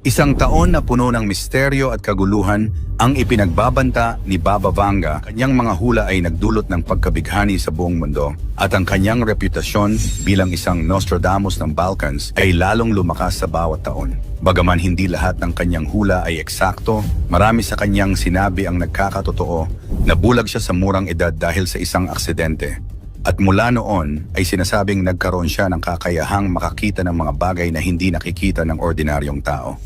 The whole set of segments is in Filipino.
Isang taon na puno ng misteryo at kaguluhan ang ipinagbabanta ni Baba Vanga. Kanyang mga hula ay nagdulot ng pagkabighani sa buong mundo at ang kanyang reputasyon bilang isang Nostradamus ng Balkans ay lalong lumakas sa bawat taon. Bagaman hindi lahat ng kanyang hula ay eksakto, marami sa kanyang sinabi ang nagkakatotoo na bulag siya sa murang edad dahil sa isang aksidente. At mula noon ay sinasabing nagkaroon siya ng kakayahang makakita ng mga bagay na hindi nakikita ng ordinaryong tao.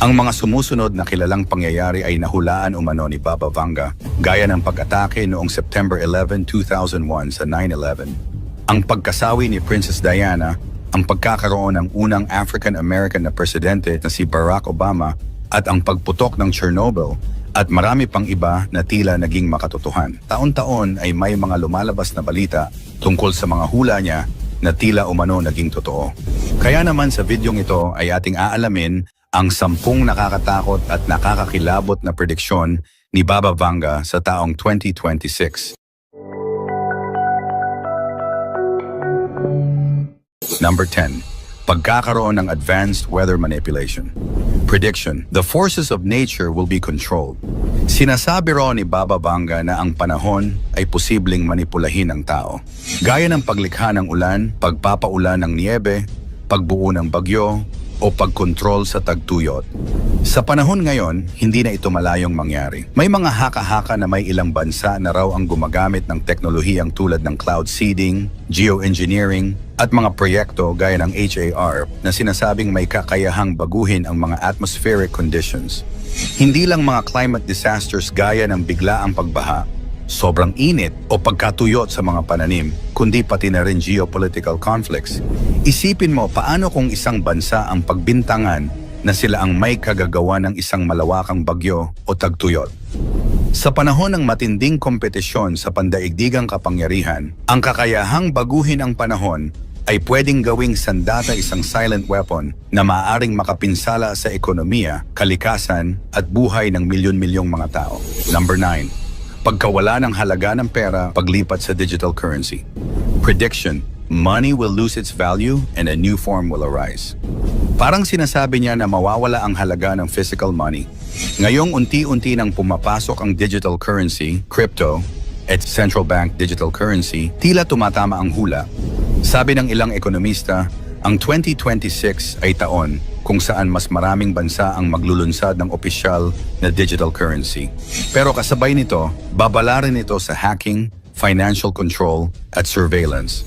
Ang mga sumusunod na kilalang pangyayari ay nahulaan umano ni Baba Vanga, gaya ng pag-atake noong September 11, 2001 sa 9/11, ang pagkasawi ni Princess Diana, ang pagkakaroon ng unang African-American na presidente na si Barack Obama, at ang pagputok ng Chernobyl, at marami pang iba na tila naging makatotohan. Taon-taon ay may mga lumalabas na balita tungkol sa mga hula niya na tila umano naging totoo. Kaya naman sa videong ito ay ating aalamin ang 10 nakakatakot at nakakakilabot na prediksyon ni Baba Vanga sa taong 2026. Number 10. Pagkakaroon ng advanced weather manipulation. Prediction: the forces of nature will be controlled. Sinasabi raw ni Baba Vanga na ang panahon ay posibleng manipulahin ng tao. Gaya ng paglikha ng ulan, pagpapaulan ng niebe, pagbuo ng bagyo, o pagkontrol sa tagtuyot. Sa panahon ngayon, hindi na ito malayong mangyari. May mga haka-haka na may ilang bansa na raw ang gumagamit ng teknolohiyang tulad ng cloud seeding, geoengineering, at mga proyekto gaya ng HAR na sinasabing may kakayahang baguhin ang mga atmospheric conditions. Hindi lang mga climate disasters gaya ng biglaang pagbaha, sobrang init o pagkatuyot sa mga pananim, kundi pati na rin geopolitical conflicts. Isipin mo paano kung isang bansa ang pagbintangan na sila ang may kagagawa ng isang malawakang bagyo o tagtuyot. Sa panahon ng matinding kompetisyon sa pandaigdigang kapangyarihan, ang kakayahang baguhin ang panahon ay pwedeng gawing sandata isang silent weapon na maaaring makapinsala sa ekonomiya, kalikasan at buhay ng milyon-milyong mga tao. Number 9. Pagkawala ng halaga ng pera paglipat sa digital currency. Prediction: money will lose its value and a new form will arise. Parang sinasabi niya na mawawala ang halaga ng physical money. Ngayong unti-unti nang pumapasok ang digital currency, crypto, at central bank digital currency, tila tumatama ang hula. Sabi ng ilang ekonomista, ang 2026 ay taon kung saan mas maraming bansa ang maglulunsad ng opisyal na digital currency. Pero kasabay nito, babala rin ito sa hacking, financial control, at surveillance.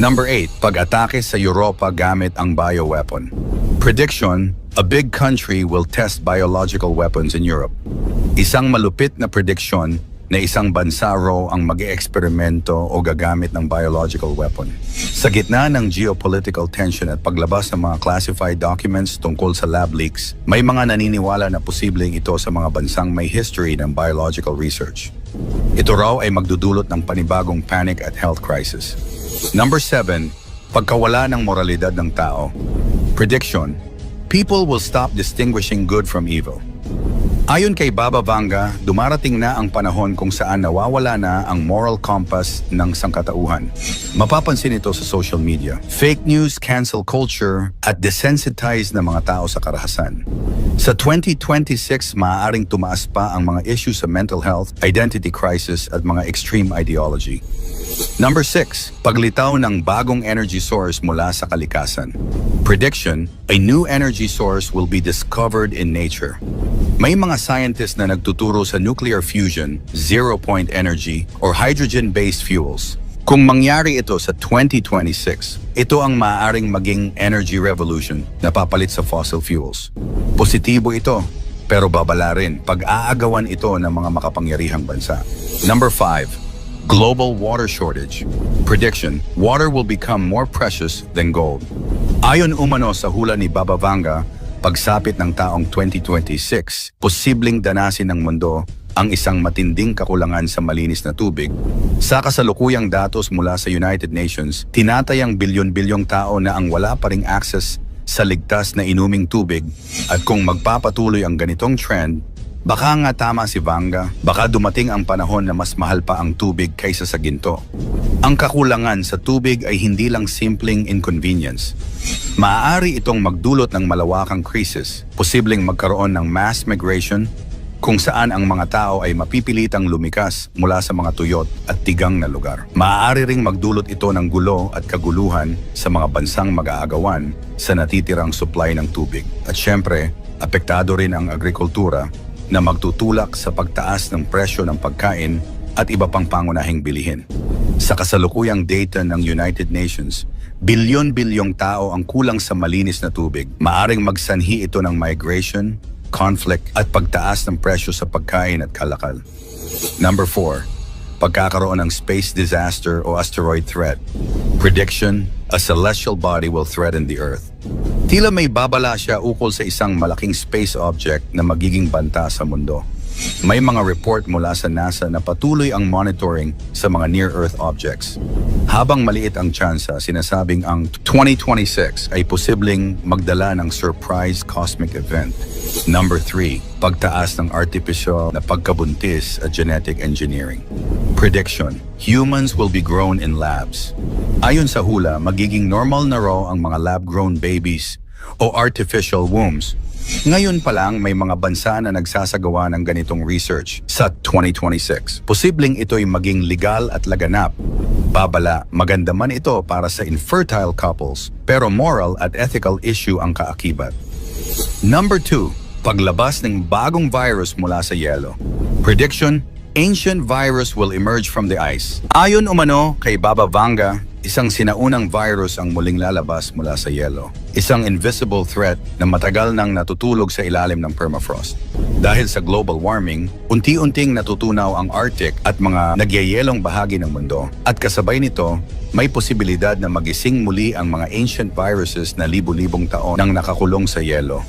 Number 8. Pag-atake sa Europa gamit ang bioweapon. Prediction: a big country will test biological weapons in Europe. Isang malupit na prediction na isang bansa raw ang mag-eeksperimento o gagamit ng biological weapon. Sa gitna ng geopolitical tension at paglabas ng mga classified documents tungkol sa lab leaks, may mga naniniwala na posibleng ito sa mga bansang may history ng biological research. Ito raw ay magdudulot ng panibagong panic at health crisis. Number 7. Pagkawala ng moralidad ng tao. Prediction: people will stop distinguishing good from evil. Ayon kay Baba Vanga, dumarating na ang panahon kung saan nawawala na ang moral compass ng sangkatauhan. Mapapansin ito sa social media, fake news, cancel culture, at desensitized na mga tao sa karahasan. Sa 2026, maaaring tumaas pa ang mga issues sa mental health, identity crisis, at mga extreme ideology. Number 6. Paglitaw ng bagong energy source mula sa kalikasan. Prediction: a new energy source will be discovered in nature. May mga scientists na nagtuturo sa nuclear fusion, zero-point energy, or hydrogen-based fuels. Kung mangyari ito sa 2026, ito ang maaaring maging energy revolution na papalit sa fossil fuels. Positibo ito, pero babala rin pag-aagawan ito ng mga makapangyarihang bansa. Number 5. Global water shortage. Prediction: water will become more precious than gold. Ayon umano sa hula ni Baba Vanga, pagsapit ng taong 2026, posibleng danasin ng mundo ang isang matinding kakulangan sa malinis na tubig. Sa kasalukuyang datos mula sa United Nations, tinatayang bilyon-bilyong tao na ang wala pa ring access sa ligtas na inuming tubig, at kung magpapatuloy ang ganitong trend, Baka nga tama si Vanga, baka dumating ang panahon na mas mahal pa ang tubig kaysa sa ginto. Ang kakulangan sa tubig ay hindi lang simpleng inconvenience. Maaari itong magdulot ng malawakang krisis, posibleng magkaroon ng mass migration, kung saan ang mga tao ay mapipilitang lumikas mula sa mga tuyot at tigang na lugar. Maaari ring magdulot ito ng gulo at kaguluhan sa mga bansang mag-aagawan sa natitirang supply ng tubig. At syempre, apektado rin ang agrikultura na magtutulak sa pagtaas ng presyo ng pagkain at iba pang pangunahing bilihin. Sa kasalukuyang data ng United Nations, bilyon-bilyong tao ang kulang sa malinis na tubig. Maaring magsanhi ito ng migration, conflict at pagtaas ng presyo sa pagkain at kalakal. Number 4, pagkakaroon ng space disaster o asteroid threat. Prediction, a celestial body will threaten the Earth. Tila may babala siya ukol sa isang malaking space object na magiging banta sa mundo. May mga report mula sa NASA na patuloy ang monitoring sa mga near-Earth objects. Habang maliit ang tsansa, sinasabing ang 2026 ay posibleng magdala ng surprise cosmic event. Number 3, pagtaas ng artificial na pagkabuntis at genetic engineering. Prediction, humans will be grown in labs. Ayon sa hula, magiging normal na raw ang mga lab-grown babies o artificial wombs. Ngayon pa lang may mga bansa na nagsasagawa ng ganitong research sa 2026. Posibleng ito'y maging legal at laganap. Babala, maganda man ito para sa infertile couples, pero moral at ethical issue ang kaakibat. Number 2, paglabas ng bagong virus mula sa yelo. Prediction, ancient virus will emerge from the ice. Ayon umano kay Baba Vanga, isang sinaunang virus ang muling lalabas mula sa yelo. Isang invisible threat na matagal nang natutulog sa ilalim ng permafrost. Dahil sa global warming, unti-unting natutunaw ang Arctic at mga nagyayelong bahagi ng mundo. At kasabay nito, may posibilidad na magising muli ang mga ancient viruses na libu-libong taon nang nakakulong sa yelo.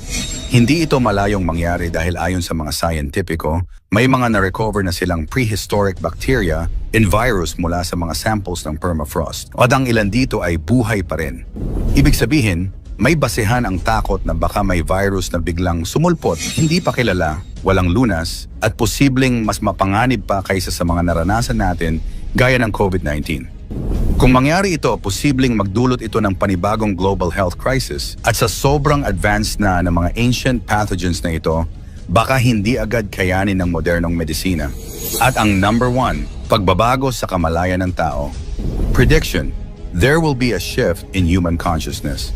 Hindi ito malayong mangyari dahil ayon sa mga scientifico, may mga na-recover na silang prehistoric bacteria and virus mula sa mga samples ng permafrost. At ang ilan dito ay buhay pa rin. Ibig sabihin, may basehan ang takot na baka may virus na biglang sumulpot, hindi pa kilala, walang lunas, at posibleng mas mapanganib pa kaysa sa mga naranasan natin gaya ng COVID-19. Kung mangyari ito, posibleng magdulot ito ng panibagong global health crisis at sa sobrang advanced na ng mga ancient pathogens na ito, baka hindi agad kayanin ng modernong medisina. At ang number 1, pagbabago sa kamalayan ng tao. Prediction, there will be a shift in human consciousness.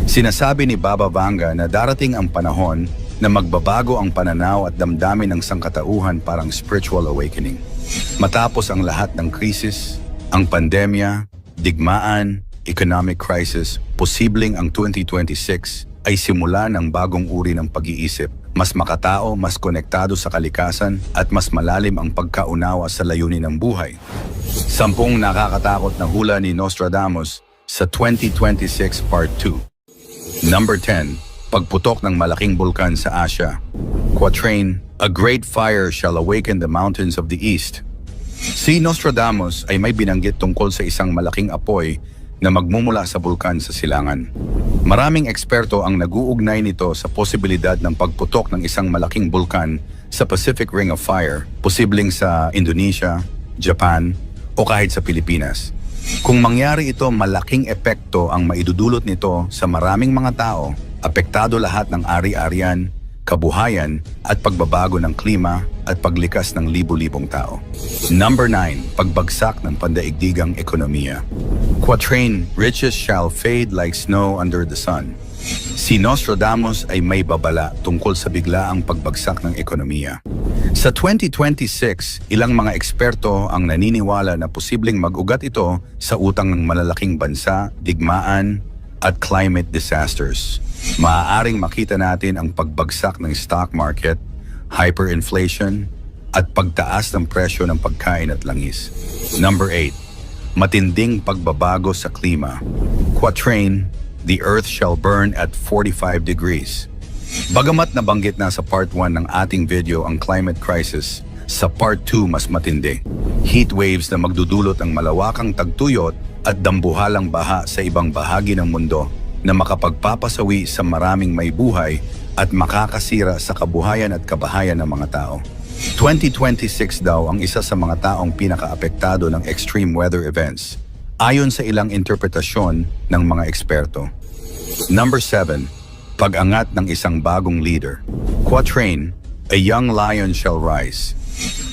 Sinasabi ni Baba Vanga na darating ang panahon na magbabago ang pananaw at damdamin ng sangkatauhan parang spiritual awakening. Matapos ang lahat ng krisis, ang pandemya, digmaan, economic crisis, posibleng ang 2026 ay simula ng bagong uri ng pag-iisip, mas makatao, mas konektado sa kalikasan at mas malalim ang pagkaunawa sa layunin ng buhay. 10 nakakatakot na hula ni Nostradamus sa 2026 Part 2. Number 10, pagputok ng malaking bulkan sa Asia. Quatrain, a great fire shall awaken the mountains of the east. Si Nostradamus ay may binanggit tungkol sa isang malaking apoy na magmumula sa bulkan sa silangan. Maraming eksperto ang nag-uugnay nito sa posibilidad ng pagputok ng isang malaking bulkan sa Pacific Ring of Fire, posibleng sa Indonesia, Japan, o kahit sa Pilipinas. Kung mangyari ito, malaking epekto ang maidudulot nito sa maraming mga tao, apektado lahat ng ari-arian, kabuhayan at pagbabago ng klima at paglikas ng libu-libong tao. Number 9, pagbagsak ng pandaigdigang ekonomiya. Quatrain, riches shall fade like snow under the sun. Si Nostradamus ay may babala tungkol sa biglaang pagbagsak ng ekonomiya. Sa 2026, ilang mga eksperto ang naniniwala na posibleng mag-ugat ito sa utang ng malalaking bansa, digmaan, at climate disasters. Maaaring makita natin ang pagbagsak ng stock market, hyperinflation, at pagtaas ng presyo ng pagkain at langis. Number 8, matinding pagbabago sa klima. Quatrain, the earth shall burn at 45 degrees. Bagamat nabanggit na sa part 1 ng ating video ang climate crisis, sa part 2 mas matindi. Heat waves na magdudulot ng malawakang tagtuyot at dambuhalang baha sa ibang bahagi ng mundo na makapagpapasawi sa maraming may buhay at makakasira sa kabuhayan at kabahayan ng mga tao. 2026 daw ang isa sa mga taong pinakaapektado ng extreme weather events, ayon sa ilang interpretasyon ng mga eksperto. Number 7. Pag-angat ng isang bagong leader. Quatrain, a young lion shall rise.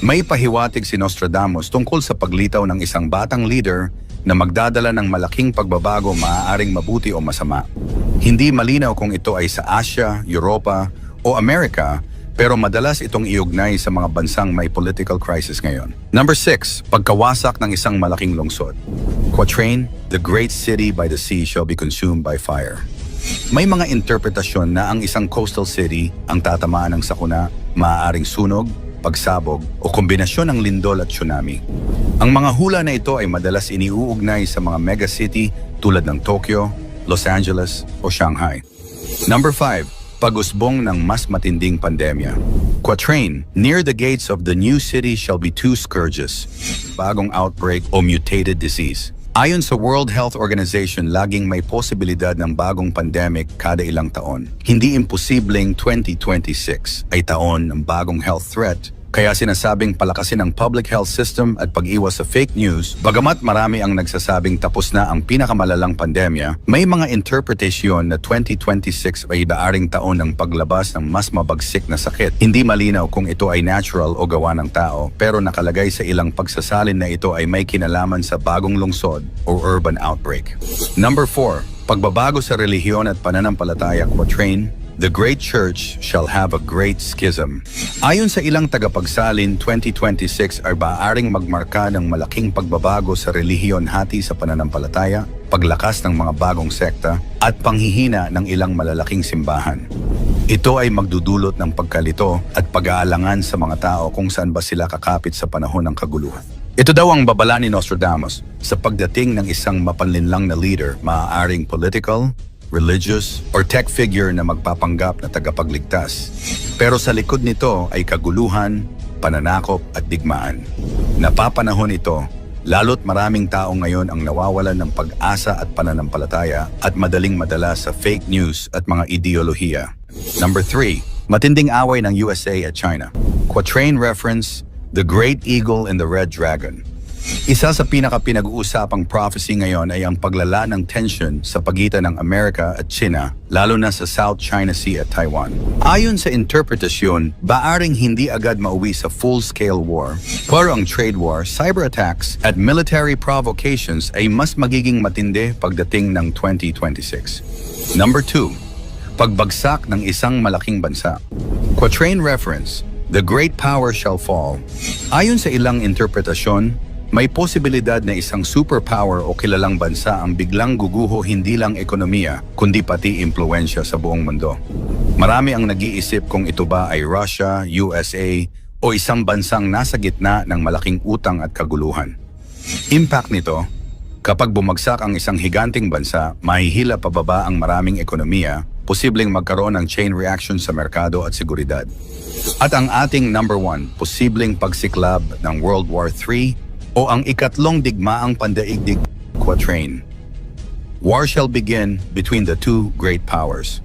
May pahiwatig si Nostradamus tungkol sa paglitaw ng isang batang leader na magdadala ng malaking pagbabago, maaaring mabuti o masama. Hindi malinaw kung ito ay sa Asia, Europa o Amerika, pero madalas itong iugnay sa mga bansang may political crisis ngayon. Number 6. Pagkawasak ng isang malaking lungsod. Quatrain, the great city by the sea shall be consumed by fire. May mga interpretasyon na ang isang coastal city ang tatamaan ng sakuna, maaaring sunog, pagsabog o kombinasyon ng lindol at tsunami. Ang mga hula na ito ay madalas iniuugnay sa mga megacity tulad ng Tokyo, Los Angeles o Shanghai. Number 5. Pag-usbong ng mas matinding pandemya. Quatrain, near the gates of the new city shall be two scourges, bagong outbreak o mutated disease. Ayon sa World Health Organization, laging may posibilidad ng bagong pandemic kada ilang taon. Hindi imposibleng 2026 ay taon ng bagong health threat, kaya sinasabing palakasin ang public health system at pag-iwas sa fake news. Bagamat marami ang nagsasabing tapos na ang pinakamalalang pandemya, may mga interpretasyon na 2026 ay daaring taon ng paglabas ng mas mabagsik na sakit. Hindi malinaw kung ito ay natural o gawa ng tao, pero nakalagay sa ilang pagsasalin na ito ay may kinalaman sa bagong lungsod o urban outbreak. Number 4. Pagbabago sa relihiyon at pananampalataya. Quatrain, the great church shall have a great schism. Ayon sa ilang tagapagsalin, 2026 ay maaaring magmarka ng malaking pagbabago sa relihiyon hati sa pananampalataya, paglakas ng mga bagong sekta, at panghihina ng ilang malalaking simbahan. Ito ay magdudulot ng pagkalito at pag-aalangan sa mga tao kung saan ba sila kakapit sa panahon ng kaguluhan. Ito daw ang babala ni Nostradamus sa pagdating ng isang mapanlinlang na leader, maaaring political, religious, or tech figure na magpapanggap na tagapagligtas. Pero sa likod nito ay kaguluhan, pananakop at digmaan. Napapanahon ito, lalo't maraming tao ngayon ang nawawalan ng pag-asa at pananampalataya at madaling madala sa fake news at mga ideolohiya. Number 3. Matinding away ng USA at China. Quatrain reference, the great eagle and the red dragon. Isa sa pinaka-pinag-uusapang prophecy ngayon ay ang paglala ng tension sa pagitan ng Amerika at China, lalo na sa South China Sea at Taiwan. Ayon sa interpretasyon, baaring hindi agad mauwi sa full-scale war, pero ang trade war, cyber attacks at military provocations ay mas magiging matindi pagdating ng 2026. Number 2. Pagbagsak ng isang malaking bansa. Quatrain reference, the great power shall fall. Ayon sa ilang interpretasyon, may posibilidad na isang superpower o kilalang bansa ang biglang guguho hindi lang ekonomiya, kundi pati impluensya sa buong mundo. Marami ang nag-iisip kung ito ba ay Russia, USA, o isang bansang nasa gitna ng malaking utang at kaguluhan. Impact nito, kapag bumagsak ang isang higanting bansa, mahihila pababa ang maraming ekonomiya, posibleng magkaroon ng chain reaction sa merkado at seguridad. At ang ating number 1, posibleng pagsiklab ng World War III, o ang ikatlong digmaang pandaigdig. Quatrain, war shall begin between the two great powers.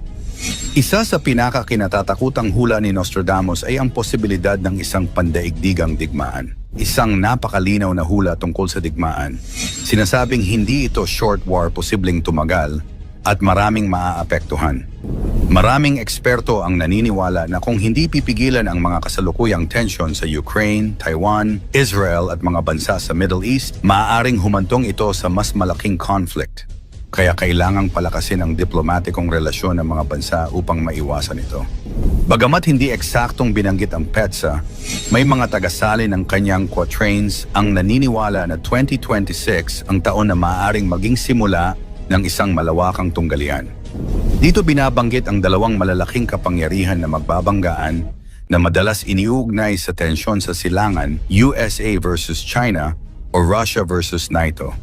Isa sa pinaka-kinatatakutang hula ni Nostradamus ay ang posibilidad ng isang pandaigdigang digmaan. Isang napakalinaw na hula tungkol sa digmaan. Sinasabing hindi ito short war, posibleng tumagal at maraming maaapektuhan. Maraming eksperto ang naniniwala na kung hindi pipigilan ang mga kasalukuyang tensyon sa Ukraine, Taiwan, Israel at mga bansa sa Middle East, maaaring humantong ito sa mas malaking conflict. Kaya kailangang palakasin ang diplomatikong relasyon ng mga bansa upang maiwasan ito. Bagamat hindi eksaktong binanggit ang PETSA, may mga tagasali ng kanyang quatrains ang naniniwala na 2026 ang taon na maaaring maging simula ng isang malawakang tunggalian. Dito binabanggit ang dalawang malalaking kapangyarihan na magbabanggaan na madalas iniugnay sa tensyon sa silangan, USA versus China o Russia versus NATO.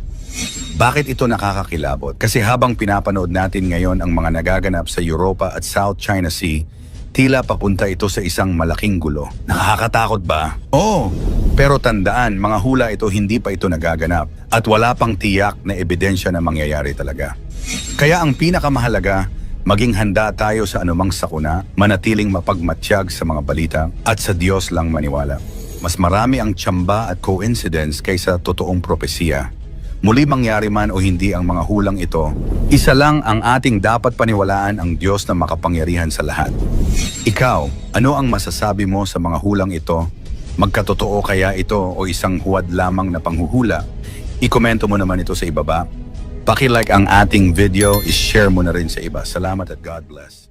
Bakit ito nakakakilabot? Kasi habang pinapanood natin ngayon ang mga nagaganap sa Europa at South China Sea, tila papunta ito sa isang malaking gulo. Nakakatakot ba? Oo! Pero tandaan, mga hula ito, hindi pa ito nagaganap at wala pang tiyak na ebidensya na mangyayari talaga. Kaya ang pinakamahalaga, Maging handa tayo sa anumang sakuna, manatiling mapagmatsyag sa mga balita, at sa Diyos lang maniwala. Mas marami ang tsamba at coincidence kaysa totoong propesiya. Muli mangyari man o hindi ang mga hulang ito, isa lang ang ating dapat paniwalaan, ang Diyos na makapangyarihan sa lahat. Ikaw, ano ang masasabi mo sa mga hulang ito? Magkatotoo kaya ito o isang huwad lamang na panghuhula? I-komento mo naman ito sa ibaba. Paki-like ang ating video, i-share mo na rin sa iba. Salamat at God bless.